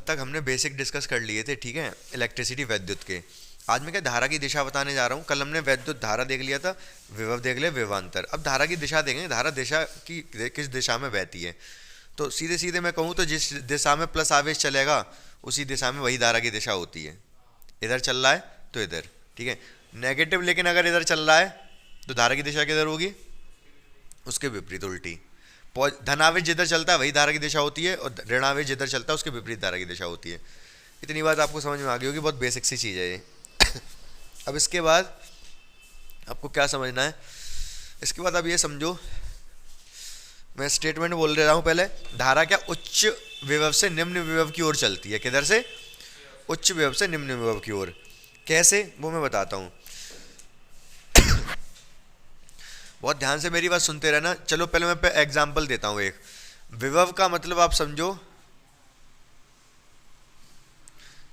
तक हमने basic discuss कर लिए थे, ठीक है, इलेक्ट्रिसिटी विद्युत के। आज मैं क्या धारा की दिशा बताने जा रहा हूँ। कल हमने वैद्युत धारा देख लिया था, विभव देख लिया, विभवांतर। अब धारा की दिशा देखेंगे, धारा दिशा की किस दिशा में बहती है। तो सीधे सीधे मैं कहूँ तो जिस दिशा में प्लस आवेश चलेगा उसी दिशा में वही धारा की दिशा होती है। इधर चल रहा है तो इधर, ठीक है। नेगेटिव लेकिन अगर इधर चल रहा है तो धारा की दिशा किधर होगी, उसके विपरीत, उल्टी। धनावेश जिधर चलता है वही धारा की दिशा होती है, और ऋणावेश जिधर चलता है उसके विपरीत धारा की दिशा होती है। इतनी बात आपको समझ में आ गई होगी, बहुत बेसिक सी चीज़ है ये। अब इसके बाद आपको क्या समझना है, इसके बाद अब ये समझो, मैं स्टेटमेंट बोल रहा हूँ पहले। धारा क्या उच्च विभव से निम्न विभव की ओर चलती है। किधर से, उच्च विभव से निम्न विभव की ओर। कैसे, वो मैं बताता हूँ, बहुत ध्यान से मेरी बात सुनते रहना। चलो पहले मैं एग्जांपल देता हूँ एक। विभव का मतलब आप समझो,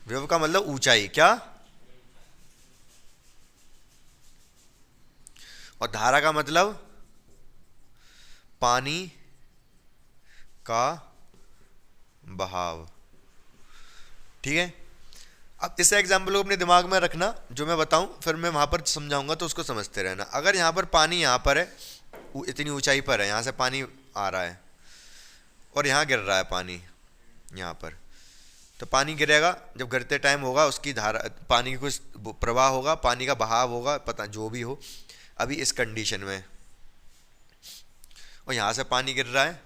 विभव का मतलब ऊंचाई, क्या, और धारा का मतलब पानी का बहाव, ठीक है। अब इस एग्जाम्पल को अपने दिमाग में रखना, जो मैं बताऊं फिर मैं वहां पर समझाऊंगा, तो उसको समझते रहना। अगर यहाँ पर पानी यहाँ पर है, इतनी ऊंचाई पर है, यहाँ से पानी आ रहा है और यहाँ गिर रहा है पानी यहाँ पर, तो पानी गिरेगा, जब गिरते टाइम होगा उसकी धारा, पानी की कुछ प्रवाह होगा, पानी का बहाव होगा, पता जो भी हो। अभी इस कंडीशन में, और यहाँ से पानी गिर रहा है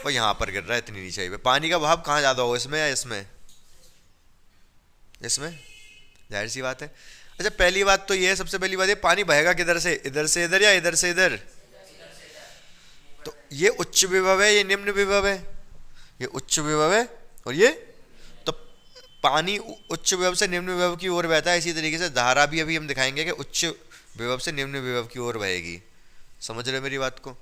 और यहाँ पर गिर रहा है इतनी नीचाई पे, पानी का बहाव कहाँ ज़्यादा होगा, इसमें या इसमें, इसमें, जाहिर सी बात है। अच्छा पहली बात तो ये है, सबसे पहली बात ये, पानी बहेगा किधर से, इधर से इधर या इधर से इधर। तो ये उच्च विभव है, ये निम्न विभव है, ये उच्च विभव है और ये, तो पानी उच्च विभव से निम्न विभव की ओर बहता है। इसी तरीके से धारा भी अभी हम दिखाएंगे कि उच्च विभव से निम्न विभव की ओर बहेगी। समझ रहे मेरी बात को।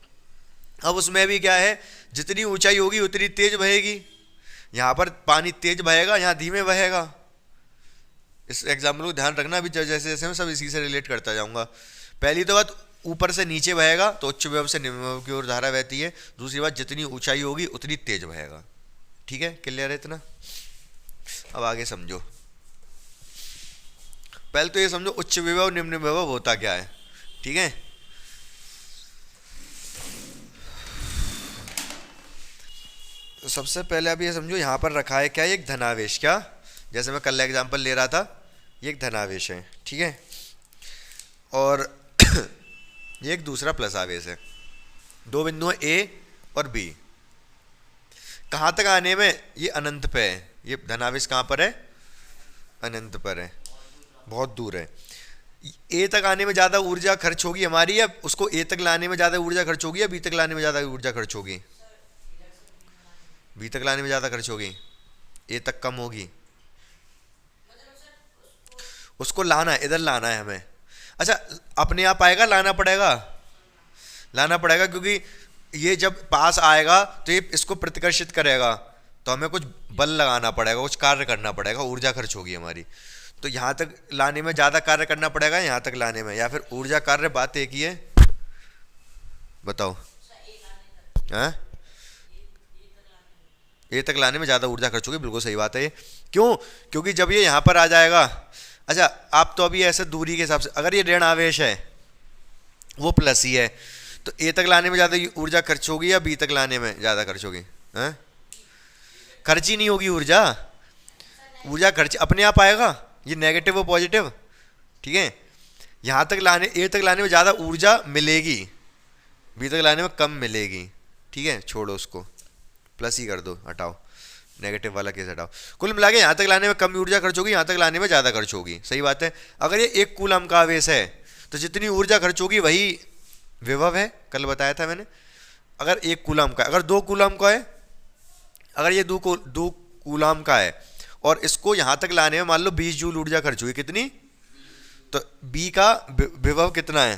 अब उसमें भी क्या है, जितनी ऊंचाई होगी उतनी तेज बहेगी। यहाँ पर पानी तेज बहेगा, यहाँ धीमे बहेगा। इस एग्जाम्पल को ध्यान रखना, अभी जैसे जैसे मैं सब इसी से रिलेट करता जाऊंगा। पहली तो बात, ऊपर से नीचे बहेगा तो उच्च विभव से निम्न विभव की ओर धारा बहती है। दूसरी बात, जितनी ऊंचाई होगी उतनी तेज बहेगा। ठीक है, क्लियर है इतना। अब आगे समझो। पहले तो ये समझो उच्च विभव निम्न विभव होता क्या है, ठीक है। तो सबसे पहले आप ये समझो, यहाँ पर रखा है क्या, एक धनावेश, क्या, जैसे मैं कल एग्जांपल ले रहा था, ये एक धनावेश है, ठीक है। और ये एक दूसरा प्लस आवेश है। दो बिंदु हैं ए और बी। कहाँ तक आने में, ये अनंत पे है। ये धनावेश कहाँ पर है, अनंत पर है, बहुत दूर है। ए तक आने में ज़्यादा ऊर्जा खर्च होगी हमारी, या उसको ए तक लाने में ज़्यादा ऊर्जा खर्च होगी, या बी तक लाने में ज़्यादा ऊर्जा खर्च होगी। बी तक लाने में ज़्यादा खर्च होगी, ए तक कम होगी। उसको लाना है, इधर लाना है हमें। अच्छा अपने आप आएगा, लाना पड़ेगा, लाना पड़ेगा, क्योंकि ये जब पास आएगा तो ये इसको प्रतिकर्षित करेगा, तो हमें कुछ बल लगाना पड़ेगा, कुछ कार्य करना पड़ेगा, ऊर्जा खर्च होगी हमारी। तो यहाँ तक लाने में ज़्यादा कार्य करना पड़ेगा, यहाँ तक लाने में, या फिर ऊर्जा कार्य, बात एक ही है। बताओ, हाँ, ए तक लाने में ज़्यादा ऊर्जा खर्च होगी, बिल्कुल सही बात है ये। क्यों, क्योंकि जब ये यहाँ पर आ जाएगा, अच्छा आप तो अभी ऐसे दूरी के हिसाब से, अगर ये ऋण आवेश है वो प्लस ही है, तो ए तक लाने में ज़्यादा ऊर्जा खर्च होगी या बी तक लाने में ज़्यादा खर्च होगी। हाँ, खर्च ही नहीं होगी ऊर्जा, ऊर्जा खर्च अपने आप आएगा, ये नेगेटिव और पॉजिटिव, ठीक है। यहाँ तक लाने, ए तक लाने में ज़्यादा ऊर्जा मिलेगी, बी तक लाने में कम मिलेगी, ठीक है। छोड़ो उसको, प्लस ही कर दो, हटाओ, नेगेटिव वाला केस हटाओ। कुल मिला के यहाँ तक लाने में कम ऊर्जा खर्च होगी, यहाँ तक लाने में ज़्यादा खर्च होगी, सही बात है। अगर ये 1 कूलम का आवेश है तो जितनी ऊर्जा खर्च होगी वही विभव है, कल बताया था मैंने। अगर 1 कूलम का, अगर 2 कूलम का है, अगर ये 2 कूलम का है और इसको यहाँ तक लाने में मान लो 20 जूल ऊर्जा खर्च हुई, कितनी, तो बी का विभव कितना है,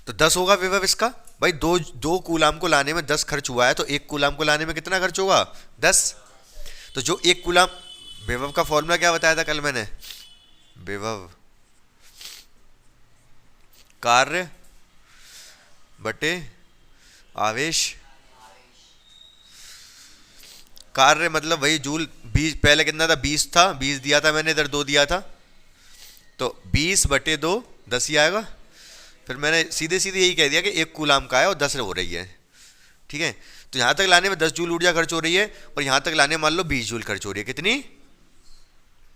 तो 10 होगा विभव इसका। भाई दो कूलाम को लाने में 10 खर्च हुआ है, तो 1 कूलाम को लाने में कितना खर्च होगा, 10। तो जो 1 कूलाम, विभव का फॉर्मूला क्या बताया था कल मैंने, विभव कार्य बटे आवेश। कार्य मतलब वही जूल, 20 पहले कितना था, 20 था, 20 दिया था मैंने, इधर 2 दिया था, तो 20/2 10 ही आएगा। फिर मैंने सीधे सीधे यही कह दिया कि 1 कूलाम का है और 10 हो रही है, ठीक है। तो यहाँ तक लाने में 10 जूल ऊर्जा खर्च हो रही है और यहाँ तक लाने में मान लो 20 जूल खर्च हो रही है। कितनी?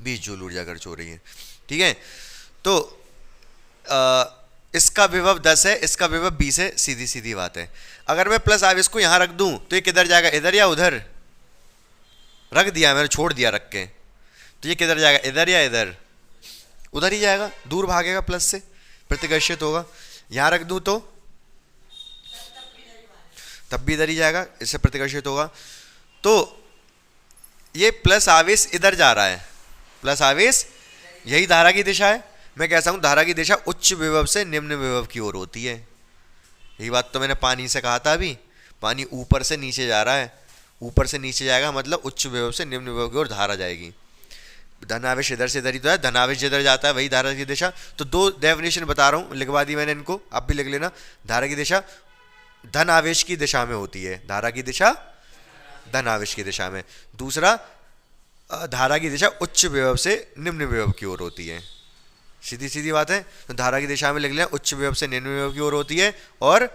20 जूल ऊर्जा खर्च हो रही है, ठीक है। तो इसका विभव 10 है, इसका विभव 20 है, सीधी सीधी बात है। अगर मैं प्लस आवेश को यहाँ रख दूं तो ये किधर जाएगा, इधर या उधर? रख दिया मैंने, छोड़ दिया रख के, तो ये किधर जाएगा, इधर या इधर? उधर ही जाएगा, दूर भागेगा, प्लस से प्रतिकर्षित होगा। यहाँ रख दूं तो तब भी इधर ही जाएगा, इससे प्रतिकर्षित होगा। तो ये प्लस आवेश इधर जा रहा है, प्लस आवेश, यही धारा की दिशा है। मैं कहता हूँ धारा की दिशा उच्च विभव से निम्न विभव की ओर होती है। यही बात तो मैंने पानी से कहा था अभी, पानी ऊपर से नीचे जा रहा है, ऊपर से नीचे जाएगा मतलब उच्च विभव से निम्न विभव की ओर धारा जाएगी। धनावेश इधर से इधर ही तो है, धनावेश जिधर जाता है वही धारा की दिशा। तो 2 डेफिनेशन बता रहा हूँ, लिखवा दी मैंने इनको, आप भी लिख लेना। धारा की दिशा धन आवेश की दिशा में होती है, धारा की दिशा धन आवेश की दिशा में। दूसरा, धारा की दिशा उच्च विभव से निम्न विभव की ओर होती है। सीधी सीधी बात है। तो धारा की दिशा में लिख लें उच्च विभव से निम्न विभव की ओर होती है और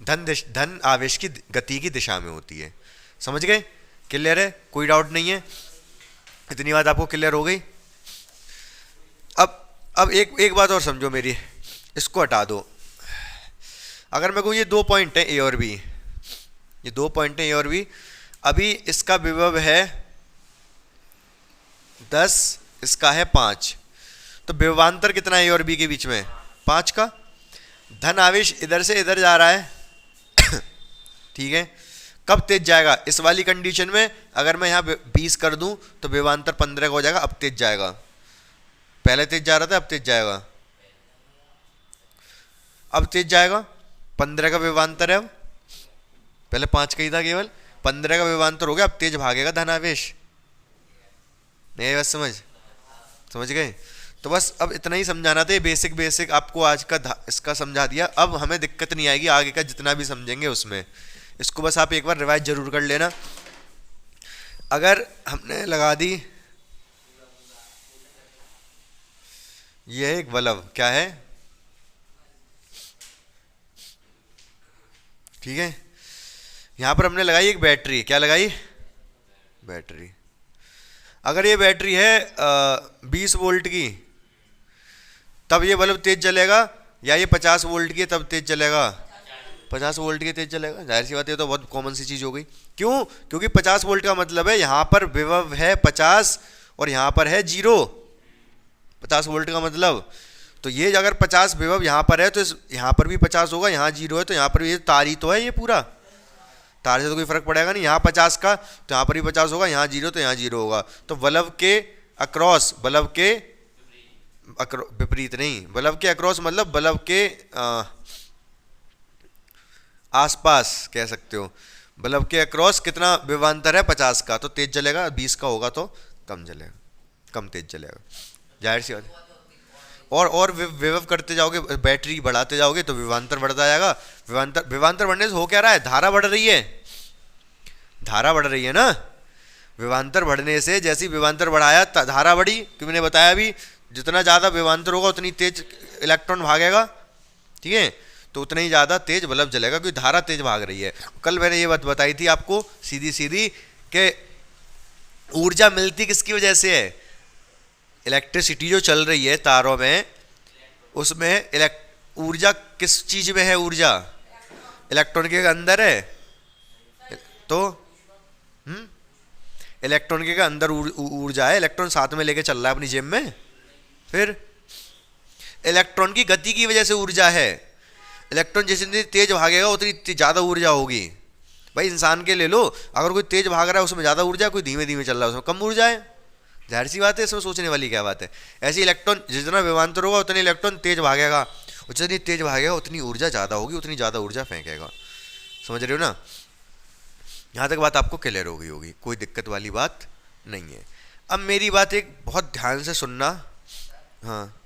धन आवेश की गति की दिशा में होती है। समझ गए? क्लियर है? कोई डाउट नहीं है? इतनी बात आपको क्लियर हो गई? अब एक बात और समझो मेरी, इसको हटा दो। अगर मैं कहूँ ये 2 पॉइंट है ए और बी, ये 2 पॉइंट है ए और बी, अभी इसका विभव है 10, इसका है 5, तो विभवांतर कितना है ए और बी के बीच में? 5 का। धन आवेश इधर से इधर जा रहा है ठीक है। कब तेज जाएगा? इस वाली कंडीशन में अगर मैं यहाँ 20 कर दूं तो विभवांतर 15 का हो जाएगा, अब तेज जाएगा। पहले तेज जा रहा था, अब तेज जाएगा, अब तेज जाएगा। 15 का विभवांतर है, अब पहले 5 का ही था केवल, 15 का विभवांतर हो गया, अब तेज भागेगा धनावेश। नहीं बस समझ गए? तो बस अब इतना ही समझाना था, बेसिक आपको आज का इसका समझा दिया। अब हमें दिक्कत नहीं आएगी आगे का जितना भी समझेंगे उसमें। इसको बस आप एक बार रिवाइज जरूर कर लेना। अगर हमने लगा दी, ये है एक बल्ब, क्या है, ठीक है। यहां पर हमने लगाई एक बैटरी, क्या लगाई? बैटरी। अगर ये बैटरी है 20 वोल्ट की, तब ये बल्ब तेज जलेगा, या ये 50 वोल्ट की तब तेज जलेगा? 50 वोल्ट की तेज जलेगा। जाहिर सी बात है, तो बहुत कॉमन सी चीज हो गई। क्यों? क्योंकि 50 वोल्ट का मतलब है यहां पर विभव है 50 और यहां पर है 0। 50 वोल्ट का मतलब, तो ये अगर 50 विभव यहां पर है तो यहां पर भी 50 होगा, यहां 0 है तो यहां पर भी, ये तार ही तो है, ये पूरा तार से तो कोई फर्क पड़ेगा नहीं। यहाँ 50 का तो यहाँ पर भी 50 होगा, यहाँ 0 तो यहाँ 0 होगा। तो बल्ब के अक्रॉस, बल्ब के विपरीत नहीं, बल्ब के अक्रॉस मतलब बल्ब के आसपास कह सकते हो। बल्ब के अक्रॉस कितना विभवांतर है? 50 का, तो तेज जलेगा। 20 का होगा तो कम जलेगा, कम तेज जलेगा। जाहिर सी बात। और विभव करते जाओगे, बैटरी बढ़ाते जाओगे तो विभवांतर बढ़ता जाएगा। विभवांतर बढ़ने से हो क्या रहा है? धारा बढ़ रही है, धारा बढ़ रही है ना। विभवांतर बढ़ने से, जैसी विभवांतर बढ़ाया धारा बढ़ी, क्योंकि मैंने बताया अभी जितना ज़्यादा विभवांतर होगा उतनी तेज इलेक्ट्रॉन भागेगा, ठीक है। तो उतना ही ज़्यादा तेज बल्ब जलेगा क्योंकि धारा तेज भाग रही है। कल मैंने ये बात बताई थी आपको सीधी सीधी कि ऊर्जा मिलती किसकी वजह से है? इलेक्ट्रिसिटी जो चल रही है तारों में, उसमें ऊर्जा किस चीज में है? ऊर्जा इलेक्ट्रॉन के अंदर है। तो इलेक्ट्रॉन के अंदर ऊर्जा है, इलेक्ट्रॉन साथ में लेके चल रहा है अपनी जेब में। फिर इलेक्ट्रॉन की गति की वजह से ऊर्जा है। इलेक्ट्रॉन जितनी तेज भागेगा उतनी ज़्यादा ऊर्जा होगी। भाई इंसान के ले लो, अगर कोई तेज भाग रहा है उसमें ज़्यादा ऊर्जा, कोई धीमे धीमे चल रहा है उसमें कम ऊर्जा है। जाहिर सी बात है, इसमें सोचने वाली क्या बात है। ऐसे इलेक्ट्रॉन जितना विभवांतर होगा उतने इलेक्ट्रॉन तेज भागेगा, जितनी तेज भागेगा उतनी ऊर्जा ज़्यादा होगी, उतनी ज़्यादा ऊर्जा फेंकेगा। समझ रहे हो ना? यहाँ तक बात आपको क्लियर हो गई होगी, कोई दिक्कत वाली बात नहीं है। अब मेरी बात एक बहुत ध्यान से सुनना। हाँ,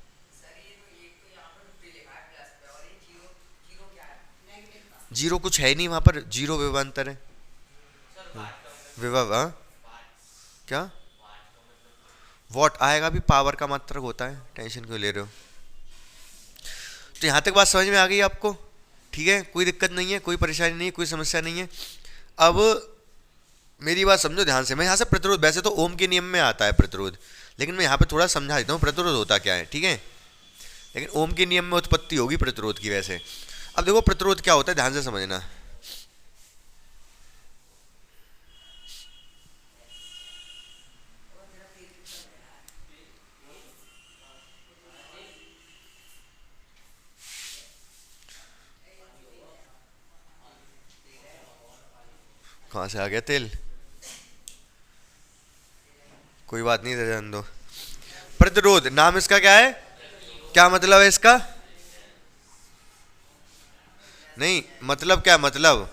जीरो कुछ है नहीं वहाँ पर, जीरो विभवांतर है। विभव, हाँ क्या वॉट आएगा भी, पावर का मात्रक होता है, टेंशन क्यों ले रहे हो। तो यहाँ तक बात समझ में आ गई आपको, ठीक है, कोई दिक्कत नहीं है, कोई परेशानी नहीं है, कोई समस्या नहीं है। अब मेरी बात समझो ध्यान से, मैं यहाँ से प्रतिरोध, वैसे तो ओम के नियम में आता है प्रतिरोध, लेकिन मैं यहाँ पे थोड़ा समझा देता हूँ प्रतिरोध होता क्या है, ठीक है। लेकिन ओम के नियम में उत्पत्ति होगी प्रतिरोध की वैसे। अब देखो प्रतिरोध क्या होता है, ध्यान से समझना। कहाँ से आ गया तेल, कोई बात नहीं, रहने दो। प्रतिरोध नाम इसका क्या है, क्या मतलब है इसका, नहीं मतलब क्या मतलब,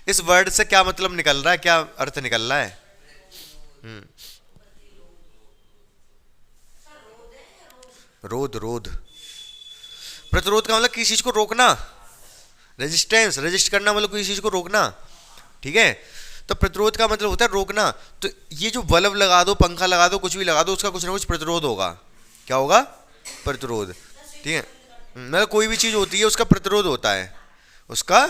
इस वर्ड से क्या मतलब निकल रहा है, क्या अर्थ निकल रहा है। हम्म, रोध, रोध, प्रतिरोध का मतलब किसी चीज को रोकना, रेजिस्टेंस, रेजिस्ट करना मतलब किसी चीज को रोकना, ठीक है। तो प्रतिरोध का मतलब होता है रोकना। तो ये जो बल्ब लगा दो, पंखा लगा दो, कुछ भी लगा दो, उसका कुछ ना कुछ प्रतिरोध होगा, क्या होगा, प्रतिरोध, ठीक है। मतलब कोई भी चीज होती है उसका प्रतिरोध होता है, उसका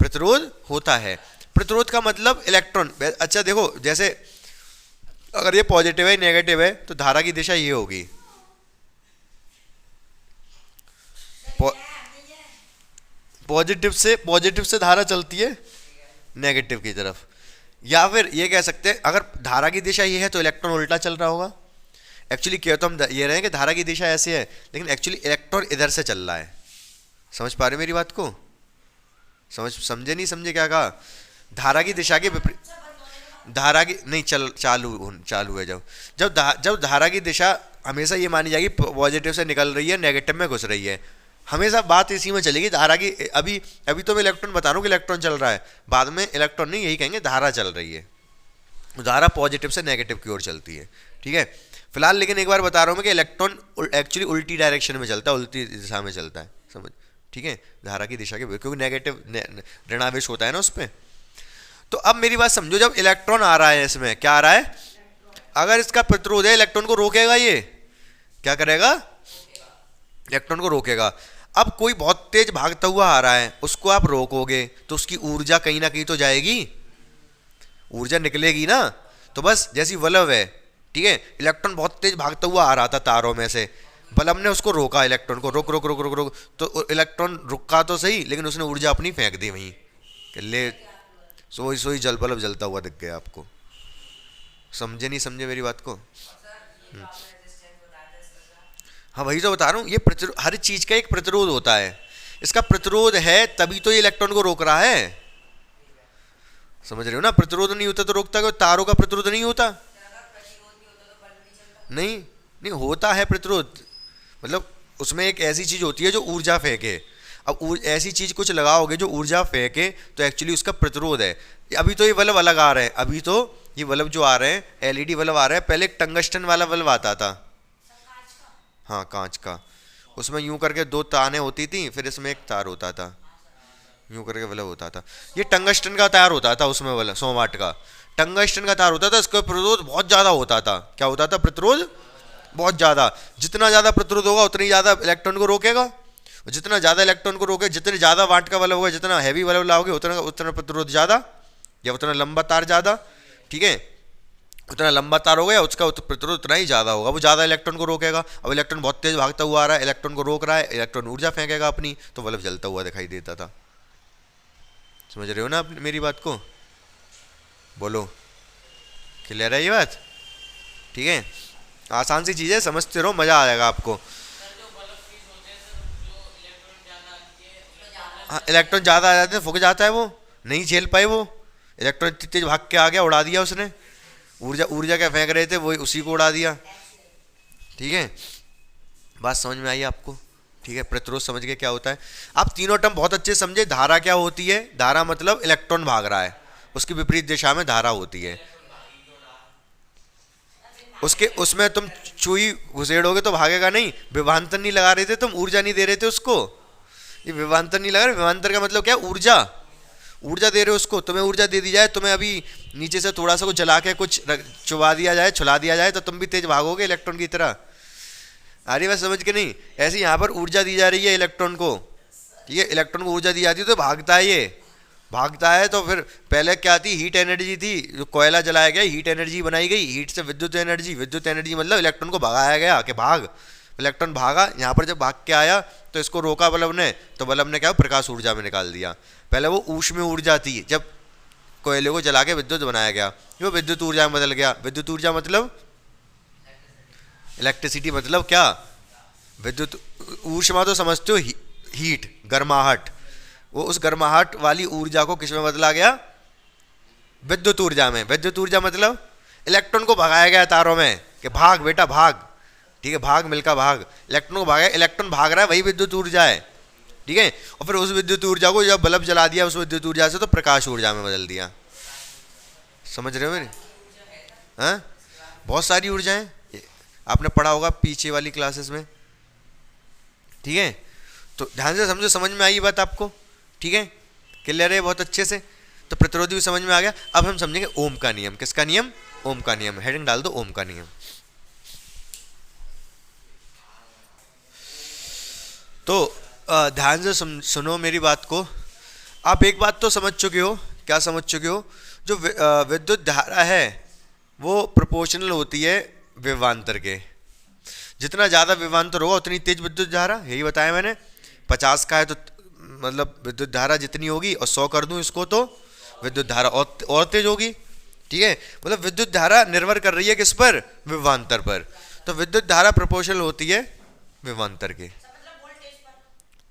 प्रतिरोध होता है। प्रतिरोध का मतलब इलेक्ट्रॉन, अच्छा देखो जैसे अगर ये पॉजिटिव है नेगेटिव है तो धारा की दिशा ये होगी, पॉजिटिव से धारा चलती है नेगेटिव की तरफ, या फिर ये कह सकते हैं अगर धारा की दिशा ये है तो इलेक्ट्रॉन उल्टा चल रहा होगा। एक्चुअली क्या तो हम ये रहे हैं कि धारा की दिशा ऐसे है, लेकिन एक्चुअली इलेक्ट्रॉन इधर से चल रहा है। समझ पा रहे हो मेरी बात को, समझे नहीं समझे क्या कहा, धारा की दिशा के विपरीत, धारा की नहीं चालू है जब धारा की दिशा हमेशा ये मानी जाएगी पॉजिटिव से निकल रही है नेगेटिव में घुस रही है, हमेशा बात इसी में चलेगी धारा की। अभी अभी तो मैं इलेक्ट्रॉन बता रहा हूँ कि इलेक्ट्रॉन चल रहा है, बाद में इलेक्ट्रॉन नहीं, यही कहेंगे धारा चल रही है, धारा पॉजिटिव से नेगेटिव की ओर चलती है, ठीक है। फिलहाल लेकिन एक बार बता रहा हूँ मैं कि इलेक्ट्रॉन एक्चुअली उल्टी डायरेक्शन में चलता है, उल्टी दिशा में चलता है, समझ, ठीक है, धारा की दिशा के, क्योंकि नेगेटिव ऋणावेश होता है ना उस पर। तो अब मेरी बात समझो, जब इलेक्ट्रॉन आ रहा है, इसमें क्या आ रहा है, अगर इसका प्रतिरोध है इलेक्ट्रॉन को रोकेगा, ये क्या करेगा, इलेक्ट्रॉन को रोकेगा। अब कोई बहुत तेज भागता हुआ आ रहा है, उसको आप रोकोगे तो उसकी ऊर्जा कहीं ना कहीं तो जाएगी, ऊर्जा निकलेगी ना। तो बस जैसी बल्ब है, ठीक है, इलेक्ट्रॉन बहुत तेज भागता हुआ आ रहा था तारों में से, बल्ब ने उसको रोका, इलेक्ट्रॉन को रोक रोक रोक रोक रोक, तो इलेक्ट्रॉन रुका तो सही, लेकिन उसने ऊर्जा अपनी फेंक दी वहीं, ले सोई सोई जल बल्ब जलता हुआ दिख गया आपको। समझे नहीं समझे मेरी बात को। हाँ वही तो बता रहा हूँ, ये प्रतिरोध, हर चीज का एक प्रतिरोध होता है, इसका प्रतिरोध है तभी तो ये इलेक्ट्रॉन को रोक रहा है, समझ रहे हो ना। प्रतिरोध नहीं होता तो रोकता क्यों, तारों का प्रतिरोध नहीं होता, नहीं नहीं होता है प्रतिरोध, मतलब उसमें एक ऐसी चीज होती है जो ऊर्जा फेंके। अब ऐसी चीज कुछ लगाओगे जो ऊर्जा फेंके तो एक्चुअली उसका प्रतिरोध है। अभी तो ये बल्ब अलग आ रहे हैं, अभी तो ये बल्ब जो आ रहे हैं एलईडी बल्ब आ रहे हैं, पहले एक टंगस्टन वाला बल्ब आता था, हाँ कांच का, उसमें यूं करके दो तारें होती थी, फिर इसमें एक तार होता था, यूं करके बल्ब होता था। ये टंगस्टन का तार होता था, उसमें बल्ब 100 वाट का टंगस्टन का तार होता था, इसका प्रतिरोध बहुत ज़्यादा होता था। क्या होता था, प्रतिरोध बहुत ज़्यादा, जितना ज़्यादा प्रतिरोध होगा उतनी ज़्यादा इलेक्ट्रॉन को रोकेगा, जितना ज़्यादा इलेक्ट्रॉन को रोके, जितने ज़्यादा वाट का बल्ब होगा, जितना हैवी बल्ब लाओगे उतना उतना प्रतिरोध ज़्यादा, या उतना लंबा तार ज़्यादा, ठीक है, उतना लंबा तार हो गया उसका प्रतिरोध उतना ही ज़्यादा होगा, वो ज़्यादा इलेक्ट्रॉन को रोकेगा। अब इलेक्ट्रॉन बहुत तेज भागता हुआ आ रहा है, इलेक्ट्रॉन को रोक रहा है, इलेक्ट्रॉन ऊर्जा फेंकेगा अपनी, तो बल्ब जलता हुआ दिखाई देता था। समझ रहे हो ना मेरी बात को, बोलो क्लियर है ये बात, ठीक है। आसान सी चीज़ है, समझते रहो, मज़ा आ जाएगा आपको। हाँ इलेक्ट्रॉन ज़्यादा आ जाते हैं, फूक जाता है, वो नहीं झेल पाए, वो इलेक्ट्रॉन इतनी तेज भाग के आ गया, उड़ा दिया उसने, ऊर्जा ऊर्जा क्या फेंक रहे थे वही उसी को उड़ा दिया, ठीक है। बात समझ में आई आपको, ठीक है। प्रतिरोध समझ के क्या होता है, आप तीनों टर्म बहुत अच्छे समझे। धारा क्या होती है, धारा मतलब इलेक्ट्रॉन भाग रहा है, उसकी विपरीत दिशा में धारा होती है, उसके उसमें तुम चुई घुसेड़ोगे तो भागेगा नहीं। विभवांतर नहीं लगा रहे थे तुम, ऊर्जा नहीं दे रहे थे उसको, ये विभवांतर नहीं लगा रहे, विभवांतर का मतलब क्या, ऊर्जा, ऊर्जा दे रहे हो उसको, तुम्हें ऊर्जा दे दी जाए, तुम्हें अभी नीचे से थोड़ा सा कुछ जला के कुछ चुबा दिया जाए, छुला दिया जाए, तो तुम भी तेज भागोगे इलेक्ट्रॉन की तरह। अरे बस समझ के नहीं, ऐसे यहाँ पर ऊर्जा दी जा रही है इलेक्ट्रॉन को, ठीक है, इलेक्ट्रॉन को ऊर्जा दी जाती है तो भागता है, ये भागता है। तो फिर पहले क्या थी, हीट एनर्जी थी, जो कोयला जलाया गया हीट एनर्जी बनाई गई, हीट से विद्युत एनर्जी, विद्युत एनर्जी मतलब इलेक्ट्रॉन को भगाया गया कि भाग, इलेक्ट्रॉन भागा, यहाँ पर जब भाग के आया तो इसको रोका बल्ब ने, तो बल्ब ने क्या प्रकाश ऊर्जा में निकाल दिया। पहले वो ऊष्मीय ऊर्जा थी, जब कोयले को जला के विद्युत बनाया गया, वो विद्युत ऊर्जा में बदल गया। विद्युत ऊर्जा मतलब इलेक्ट्रिसिटी, मतलब क्या, विद्युत ऊष्मा तो समझते हो, हीट, गर्माहट, वो उस गर्माहट वाली ऊर्जा को किस में बदला गया, विद्युत ऊर्जा में। विद्युत ऊर्जा मतलब इलेक्ट्रॉन को भगाया गया तारों में कि भाग बेटा भाग, ठीक है, भाग मिलका भाग, इलेक्ट्रॉन को भागा, इलेक्ट्रॉन भाग रहा है, वही विद्युत ऊर्जा है, ठीक है। और फिर उस विद्युत ऊर्जा को जब बल्ब जला दिया उस विद्युत ऊर्जा से, तो प्रकाश ऊर्जा में बदल दिया। समझ रहे हो मेरे, हाँ, बहुत सारी ऊर्जाएं आपने पढ़ा होगा पीछे वाली क्लासेस में, ठीक है। तो ध्यान से समझो, समझ में आई बात आपको, ठीक है, क्लियर है बहुत अच्छे से। तो प्रतिरोधी भी समझ में आ गया। अब हम समझेंगे ओम का नियम। किसका नियम, ओम का नियम, हेडिंग डाल दो ओम का नियम। तो ध्यान से सुनो मेरी बात को। आप एक बात तो समझ चुके हो, क्या समझ चुके हो, जो विद्युत धारा है वो प्रोपोर्शनल होती है विभवांतर के। जितना ज़्यादा विभवांतर होगा उतनी तेज विद्युत धारा, यही बताया मैंने। 50 का है तो मतलब विद्युत धारा जितनी होगी, और 100 कर दूं इसको तो विद्युत धारा और तेज होगी, ठीक है। मतलब विद्युत धारा निर्भर कर रही है किस पर, विभवांतर पर। तो विद्युत धारा प्रोपोर्शनल होती है विभवांतर के,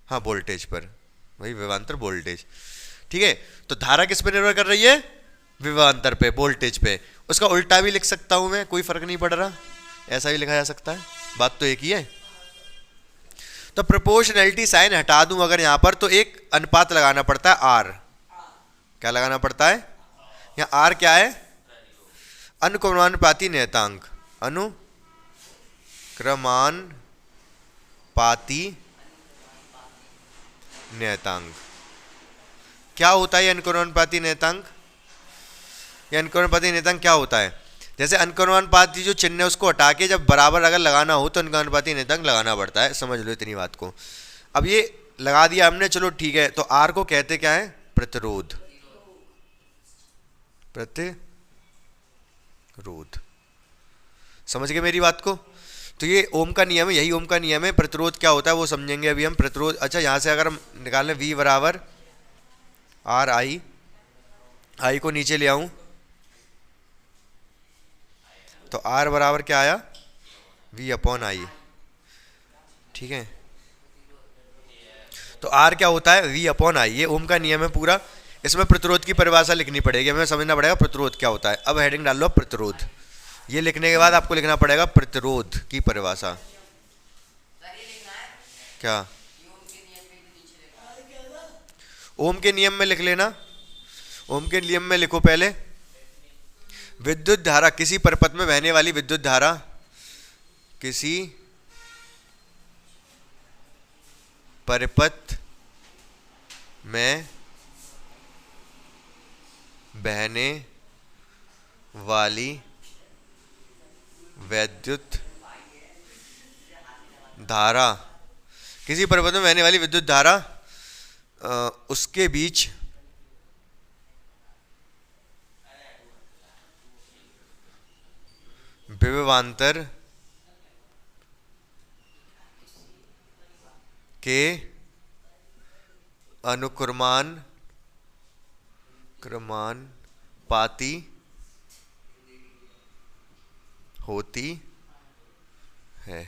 हाँ वोल्टेज पर, वही विभवांतर वोल्टेज, ठीक है। तो धारा किस पर निर्भर कर रही है, विभवांतर पे, वोल्टेज पे। उसका उल्टा भी लिख सकता हूं मैं, कोई फर्क नहीं पड़ रहा, ऐसा भी लिखा जा सकता है, बात तो एक ही है। तो प्रोपोर्शनैलिटी साइन हटा दूं अगर यहां पर, तो एक अनुपात लगाना पड़ता है आर। क्या लगाना पड़ता है, यहां आर क्या है, अनुक्रमानुपाती नियतांक, अनुक्रमानुपाती नियतांक। क्या होता है ये अनुक्रमानुपाती नियतांक, ये अनुक्रमानुपाती नियतांक क्या होता है। जैसे अनुक्रमानुपाती जो चिन्ह है उसको हटा के जब बराबर अगर लगाना हो तो अनुक्रमानुपाती नियतांक लगाना पड़ता है, समझ लो इतनी बात को। अब ये लगा दिया हमने, चलो ठीक है। तो आर को कहते क्या है, प्रतिरोध, प्रतिरोध, समझ गए मेरी बात को। तो ये ओम का नियम है, यही ओम का नियम है। प्रतिरोध क्या होता है वो समझेंगे अभी हम। प्रतिरोध, अच्छा यहाँ से अगर हम निकालें V बराबर आर आई, आई को नीचे ले आऊं तो R बराबर क्या आया, V अपॉन आई, ठीक है। तो R क्या होता है, V अपॉन आई, ये ओम का नियम है पूरा। इसमें प्रतिरोध की परिभाषा लिखनी पड़ेगी, हमें समझना पड़ेगा प्रतिरोध क्या होता है। अब हेडिंग डाल लो प्रतिरोध। ये लिखने के बाद आपको लिखना पड़ेगा प्रतिरोध की परिभाषा। क्या, ओम के नियम में लिख लेना। ओम के नियम में लिखो पहले, विद्युत धारा, किसी परिपथ में बहने वाली विद्युत धारा, किसी परिपथ में बहने वाली विद्युत धारा, किसी परिपथ में बहने वाली विद्युत धारा, उसके बीच विभवांतर के अनुक्रमानुपाती होती है।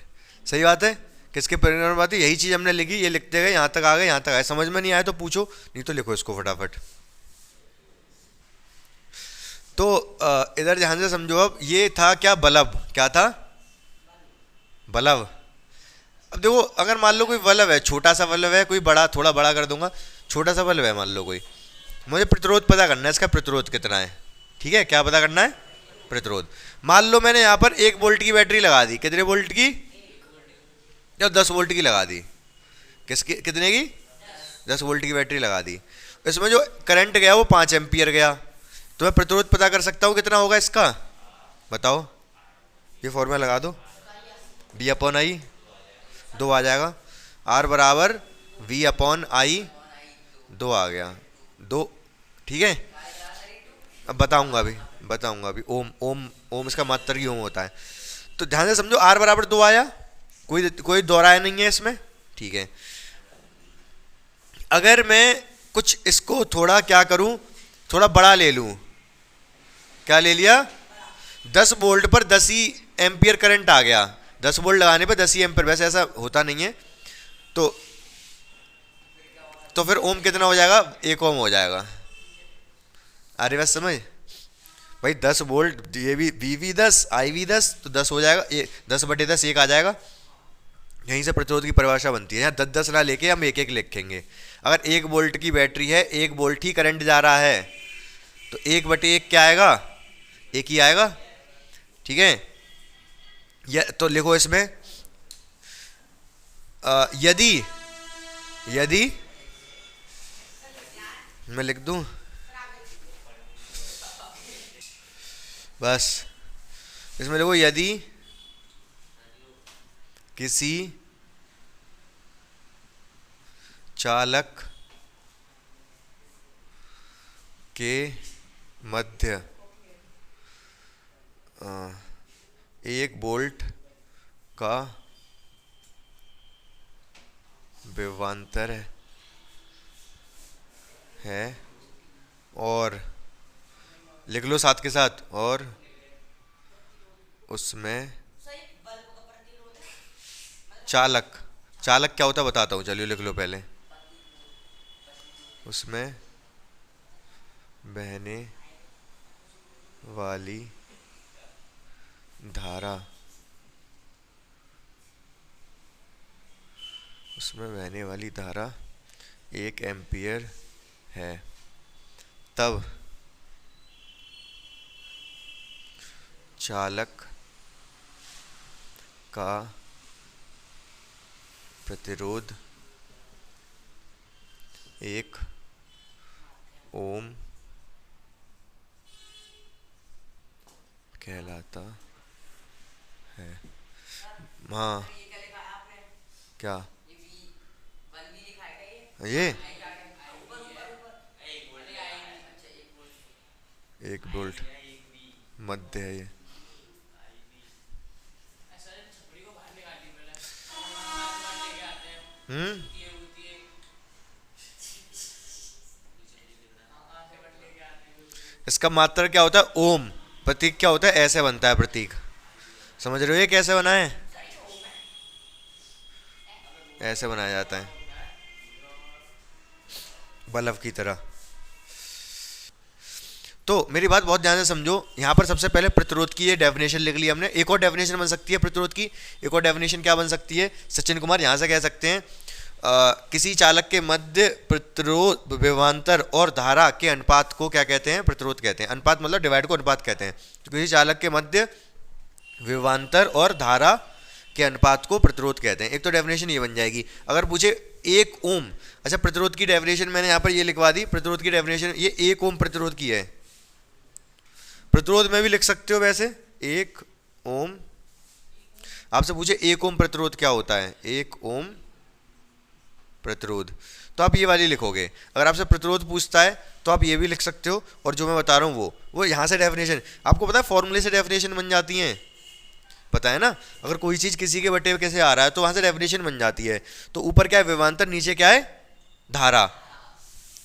सही बात है, किसके परिणामानुपाती, यही चीज हमने लिखी, ये लिखते गए, यहां तक आ गए, यहां तक आए। समझ में नहीं आया तो पूछो, नहीं तो लिखो इसको फटाफट। तो इधर ध्यान से समझो। अब ये था क्या, बल्ब, क्या था, बल्ब। अब देखो अगर मान लो कोई बल्ब है, छोटा सा बल्ब है, कोई बड़ा, थोड़ा बड़ा कर दूंगा, छोटा सा बल्ब है मान लो कोई, मुझे प्रतिरोध पता करना है, इसका प्रतिरोध कितना है, ठीक है। क्या पता करना है, प्रतिरोध। मान लो मैंने यहाँ पर 1 वोल्ट की बैटरी लगा दी, कितने वोल्ट की, या 10 वोल्ट की लगा दी, किसकी, कितने की, 10 वोल्ट की बैटरी लगा दी। इसमें जो करंट गया वो 5 एम्पियर गया, तो मैं प्रतिरोध पता कर सकता हूँ कितना होगा इसका, बताओ, ये फॉर्मूला लगा दो, V अपॉन आई 2 आ जाएगा, R बराबर V अपॉन आई 2 आ गया, 2, ठीक है। अब बताऊंगा अभी ओम ओम ओम इसका मात्रक ही ओम होता है। तो ध्यान से समझो, R बराबर 2 आया, कोई दोहराया नहीं है इसमें, ठीक है। अगर मैं कुछ इसको थोड़ा क्या करूं, थोड़ा बड़ा ले लूं, क्या ले लिया, 10 वोल्ट पर 10 ही एम्पियर करंट आ गया, 10 वोल्ट लगाने पर 10 ही एम्पियर, वैसे ऐसा होता नहीं है, तो फिर ओम कितना हो जाएगा, 1 ओम हो जाएगा। अरे बस समझ भाई, 10 वोल्ट, ये भी वी 10 आई वी 10, तो 10 हो जाएगा, 10/10 1 आ जाएगा। यहीं से प्रतिरोध की परिभाषा बनती है। यहाँ 10 ना लेके हम 1 लिखेंगे। अगर 1 वोल्ट की बैटरी है, 1 वोल्ट ही करंट जा रहा है, तो 1/1 क्या आएगा, 1 ही आएगा, ठीक है। तो लिखो इसमें, यदि मैं लिख दूं बस, इसमें देखो, यदि किसी चालक के मध्य 1 वोल्ट का विभवांतर है, और लिख लो साथ के साथ, और उसमें चालक क्या होता है बताता हूँ, चलिए लिख लो पहले, उसमें बहने वाली धारा, उसमें बहने वाली धारा 1 एम्पियर है, तब चालक का प्रतिरोध 1 ओम कहलाता है। हाँ, क्या ये 1 वोल्ट मध्य है ये। इसका मात्रक क्या होता है, ओम। प्रतीक क्या होता है, ऐसे बनता है प्रतीक, समझ रहे हो ये कैसे बना है, ऐसे बनाया जाता है बल्ब की तरह। तो मेरी बात बहुत ध्यान से समझो, यहाँ पर सबसे पहले प्रतिरोध की ये डेफिनेशन लिख ली हमने। एक और डेफिनेशन बन सकती है प्रतिरोध की, एक और डेफिनेशन क्या बन सकती है सचिन कुमार, यहाँ से कह सकते हैं किसी चालक के मध्य प्रतिरोध विभवांतर और धारा के अनुपात को क्या कहते हैं, प्रतिरोध कहते हैं। अनुपात मतलब डिवाइड को अनुपात कहते हैं। तो किसी चालक के मध्य विभवांतर और धारा के अनुपात को प्रतिरोध कहते हैं। एक तो डेफिनेशन ये बन जाएगी। अगर पूछे 1 ओम, अच्छा प्रतिरोध की डेफिनेशन मैंने यहाँ पर ये लिखवा दी, प्रतिरोध की डेफिनेशन ये 1 ओम प्रतिरोध की है। प्रतिरोध में भी लिख सकते हो वैसे 1 ओम। आपसे पूछे 1 ओम प्रतिरोध क्या होता है, 1 ओम प्रतिरोध, तो आप ये वाली लिखोगे। अगर आपसे प्रतिरोध पूछता है तो आप ये भी लिख सकते हो, और जो मैं बता रहा हूँ वो यहाँ से डेफिनेशन, आपको पता है फॉर्मूले से डेफिनेशन बन जाती हैं, पता है ना। अगर कोई चीज़ किसी के बटे कैसे आ रहा है तो वहाँ से डेफिनेशन बन जाती है। तो ऊपर क्या है विभवांतर, नीचे क्या है धारा।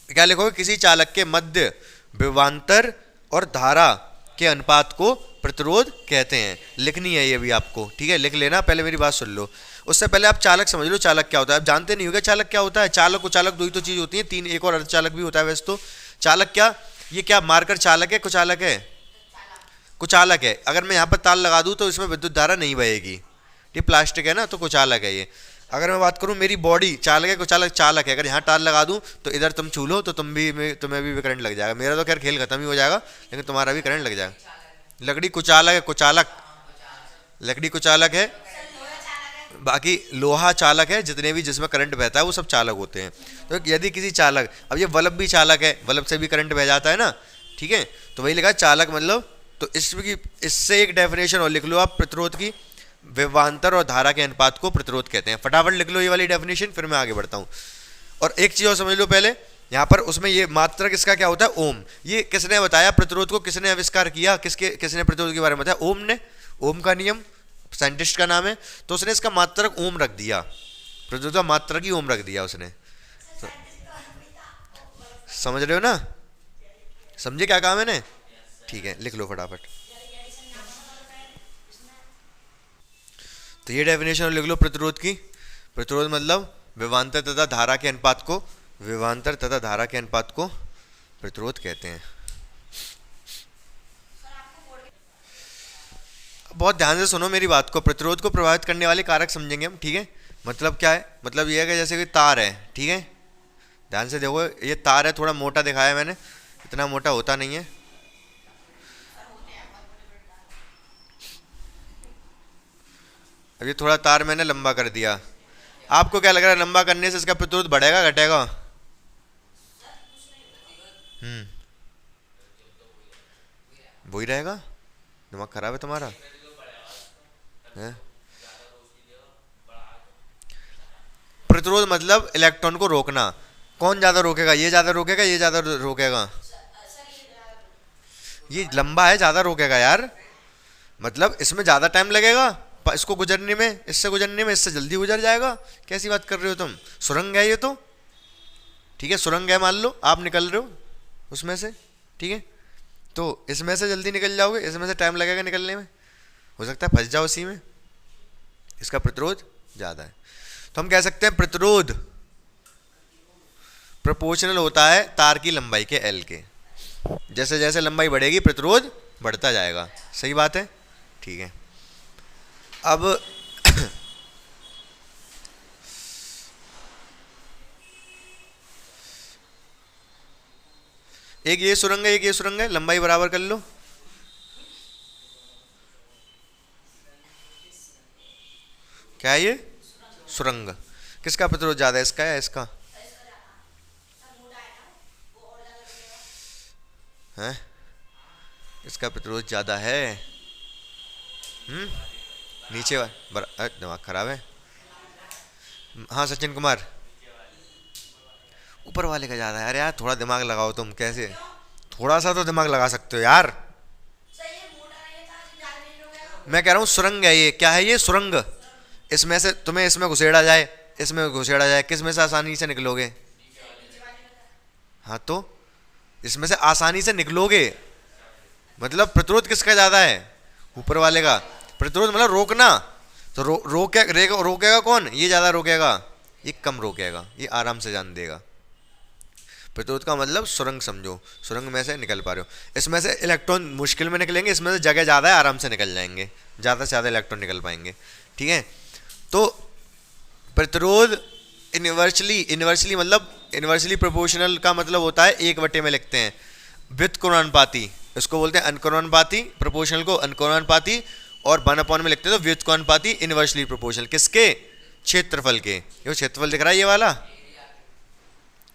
क्या लिखोगे, किसी चालक के मध्य विभवांतर और धारा के अनुपात को प्रतिरोध कहते हैं। लिखनी है ये भी आपको, ठीक है, लिख लेना। पहले मेरी बात सुन लो, उससे पहले आप चालक समझ लो, चालक क्या होता है। आप जानते नहीं होगे चालक क्या होता है। चालक को चालक 2 ही तो चीज़ होती है, 3 एक और अर्धचालक भी होता है वैसे तो। चालक क्या, ये क्या मार्कर चालक है, कुचालक है, कुचालक है। अगर मैं यहाँ पर तार लगा दूँ तो इसमें विद्युत धारा नहीं बहेगी, ये प्लास्टिक है ना, तो कुचालक है ये। अगर मैं बात करूँ मेरी बॉडी चालक है, कुचालक चालक है। अगर यहाँ तार लगा दूँ तो इधर तुम छू लो तो तुम्हें भी करंट लग जाएगा। मेरा तो खैर खेल खत्म ही हो जाएगा, लेकिन तुम्हारा भी करंट लग जाएगा। लकड़ी कुचालक है, कुचालक, लकड़ी कुचालक है, बाकी लोहा चालक है, जितने भी जिसमें करंट बहता है वो सब चालक होते हैं। तो यदि किसी चालक, अब ये बल्ब भी चालक है, बल्ब से भी करंट बह जाता है ना, ठीक है, तो वही लिखा चालक मतलब। तो इसकी इससे एक डेफिनेशन और लिख लो आप प्रतिरोध की, विभवांतर और धारा के अनुपात को प्रतिरोध कहते हैं। फटाफट लिख लो ये वाली डेफिनेशन, फिर मैं आगे बढ़ता हूँ। और एक चीज़ और समझ लो पहले, यहाँ पर उसमें ये मात्रक इसका क्या होता है, ओम। ये किसने बताया प्रतिरोध को, किसने आविष्कार किया, किसने प्रतिरोध के बारे में बताया, ओम ने। ओम का नियम, साइंटिस्ट का नाम है, तो उसने इसका मात्रक ओम रख दिया, प्रतिरोध का मात्रक ही ओम रख दिया उसने। तो, समझ रहे हो ना, समझे क्या कहा मैंने? ठीक है, लिख लो फटाफट। तो ये डेफिनेशन लिख लो प्रतिरोध की। प्रतिरोध मतलब विभवांतर तथा धारा के अनुपात को, विभवांतर तथा धारा के अनुपात को प्रतिरोध कहते हैं। बहुत ध्यान से सुनो मेरी बात को। प्रतिरोध को प्रभावित करने वाले कारक समझेंगे हम, ठीक है। मतलब क्या है, मतलब ये है कि जैसे कि तार है, ठीक है, ध्यान से देखो, ये तार है, थोड़ा मोटा दिखाया मैंने, इतना मोटा होता नहीं है। अब ये थोड़ा तार मैंने लंबा कर दिया, आपको क्या लग रहा है, लंबा करने से इसका प्रतिरोध बढ़ेगा घटेगा? वही रहेगा। दिमाग खराब है तुम्हारा है? प्रतिरोध मतलब इलेक्ट्रॉन को रोकना। कौन ज्यादा रोकेगा, ये ज्यादा रोकेगा, ये ज्यादा रोकेगा? ये लंबा है, ज्यादा रोकेगा यार, मतलब इसमें ज्यादा टाइम लगेगा इसको गुजरने में, इससे गुजरने में, इससे जल्दी गुजर जाएगा। कैसी बात कर रहे हो तुम, सुरंग है ये तो, ठीक है, सुरंग है, मान लो आप निकल रहे हो उसमें से, ठीक है, तो इसमें से जल्दी निकल जाओगे, इसमें से टाइम लगेगा निकलने में, हो सकता है फंस जाओ उसी में, इसका प्रतिरोध ज़्यादा है। तो हम कह सकते हैं प्रतिरोध प्रोपोर्शनल होता है तार की लंबाई के एल के। जैसे जैसे लंबाई बढ़ेगी प्रतिरोध बढ़ता जाएगा। सही बात है, ठीक है। अब एक ये सुरंग है, एक ये सुरंग है, लंबाई बराबर कर लो। क्या है ये सुरंग? किसका प्रतिरोध ज्यादा है, इसका या इसका? है, इसका प्रतिरोध ज्यादा है। नीचे दिमाग खराब है। हाँ सचिन कुमार, ऊपर वाले का ज्यादा है। अरे यार थोड़ा दिमाग लगाओ तुम, कैसे, थोड़ा सा तो दिमाग लगा सकते हो यार। मैं कह रहा हूँ सुरंग है ये, क्या है ये सुरंग। इसमें से तुम्हें इसमें घुसेड़ा जाए, इसमें घुसेड़ा जाए, किस में से आसानी से निकलोगे? हाँ तो इसमें से आसानी से निकलोगे, मतलब प्रतिरोध किसका ज्यादा है? ऊपर वाले का। प्रतिरोध मतलब रोकना, तो रोकेगा कौन? ये ज्यादा रोकेगा, ये कम रोकेगा, ये आराम से जान देगा। प्रतिरोध का मतलब सुरंग समझो, सुरंग में से निकल पा रहे हो। इसमें से इलेक्ट्रॉन मुश्किल में निकलेंगे, इसमें से जगह ज़्यादा है, आराम से निकल जाएंगे, ज़्यादा से ज़्यादा इलेक्ट्रॉन निकल पाएंगे, ठीक है। तो प्रतिरोध इनवर्सली मतलब इनवर्सली प्रोपोर्शनल का मतलब होता है एक बटे में लिखते हैं, व्युत्क्रमानुपाती, इसको बोलते हैं अनुक्रमानुपाती, प्रोपोर्शनल को अनुक्रमानुपाती, और 1/, में लिखते हैं तो व्युत्क्रमानुपाती इनवर्सली प्रोपोर्शनल। किसके? क्षेत्रफल के। ये क्षेत्रफल दिख रहा है ये वाला